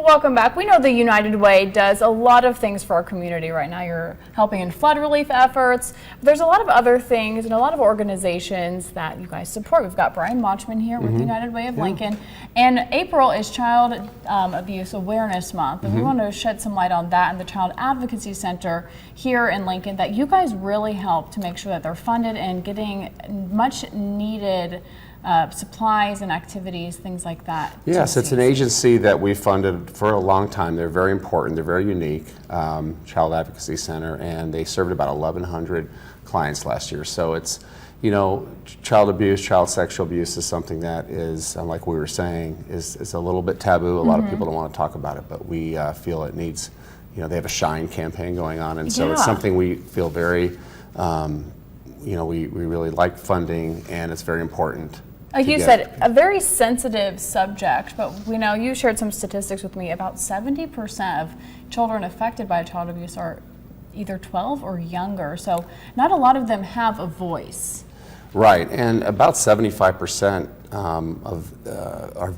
Welcome back. We know the United Way does a lot of things for our community right now. You're helping in flood relief efforts. But there's a lot of other things and a lot of organizations that you guys support. We've got Brian Motchman here with the United Way of Lincoln. And April is Child Abuse Awareness Month. And we want to shed some light on that and the Child Advocacy Center here in Lincoln that you guys really help to make sure that they're funded and getting much needed supplies and activities, things like that. Yes, it's an agency that we've funded for a long time. They're very important, they're very unique, Child Advocacy Center, and they served about 1,100 clients last year. So it's, you know, child abuse, child sexual abuse is something that is, like we were saying, is a little bit taboo. A lot of people don't want to talk about it, but we feel it needs, you know, they have a Shine campaign going on, and so it's something we feel very, you know, we really like funding, and it's very important. Like you said, a very sensitive subject, but we know you shared some statistics with me. About 70% of children affected by child abuse are either 12 or younger, so not a lot of them have a voice. Right, and about 75% are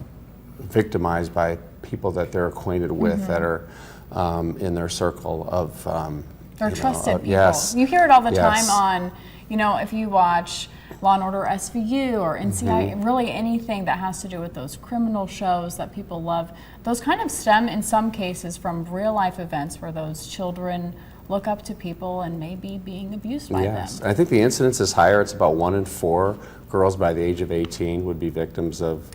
victimized by people that they're acquainted with that are in their circle of they're trusted people. Yes. You hear it all the time on, you know, if you watch Law and Order SVU or NCI, really anything that has to do with those criminal shows that people love, those kind of stem in some cases from real life events where those children look up to people and may be being abused by them. I think the incidence is higher. It's about 1 in 4 girls by the age of 18 would be victims of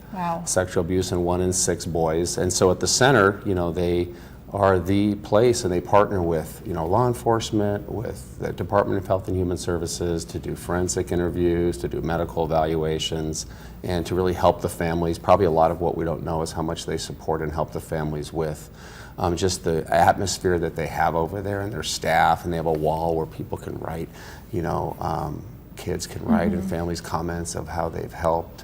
sexual abuse, and 1 in 6 boys. And so at the center, you know, they are the place, and they partner with, you know, law enforcement, with the Department of Health and Human Services to do forensic interviews, to do medical evaluations, and to really help the families. Probably a lot of what we don't know is how much they support and help the families with just the atmosphere that they have over there, and their staff, and they have a wall where people can write, you know, kids can write and families comments of how they've helped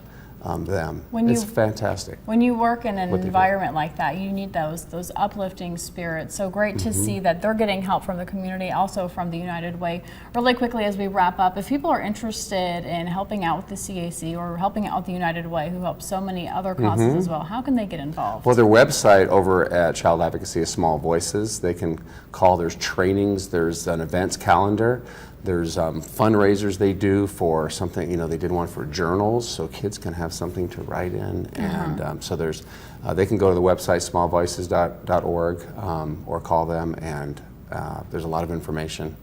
them. It's fantastic. When you work in an environment like that, you need those uplifting spirits. So great to see that they're getting help from the community, also from the United Way. Really quickly as we wrap up, if people are interested in helping out with the CAC or helping out with the United Way, who helps so many other causes as well, how can they get involved? Well, their website over at Child Advocacy is Small Voices. They can call. There's trainings, there's an events calendar. There's fundraisers they do for something, you know, they did one for journals so kids can have something to write in. And so there's, they can go to the website smallvoices.org or call them, and there's a lot of information.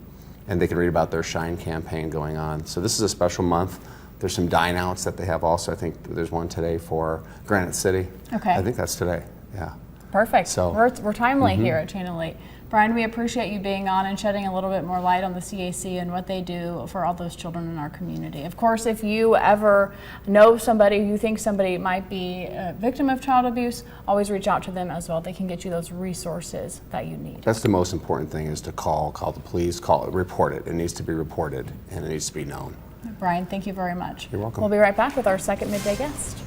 And they can read about their Shine campaign going on. So this is a special month. There's some dine outs that they have also. I think there's one today for Granite City. Okay. I think that's today, yeah. Perfect. So we're timely here at Channel 8. Brian, we appreciate you being on and shedding a little bit more light on the CAC and what they do for all those children in our community. Of course, if you ever know somebody, you think somebody might be a victim of child abuse, always reach out to them as well. They can get you those resources that you need. That's the most important thing, is to call the police, report it. It needs to be reported, and it needs to be known. Brian, thank you very much. You're welcome. We'll be right back with our second midday guest.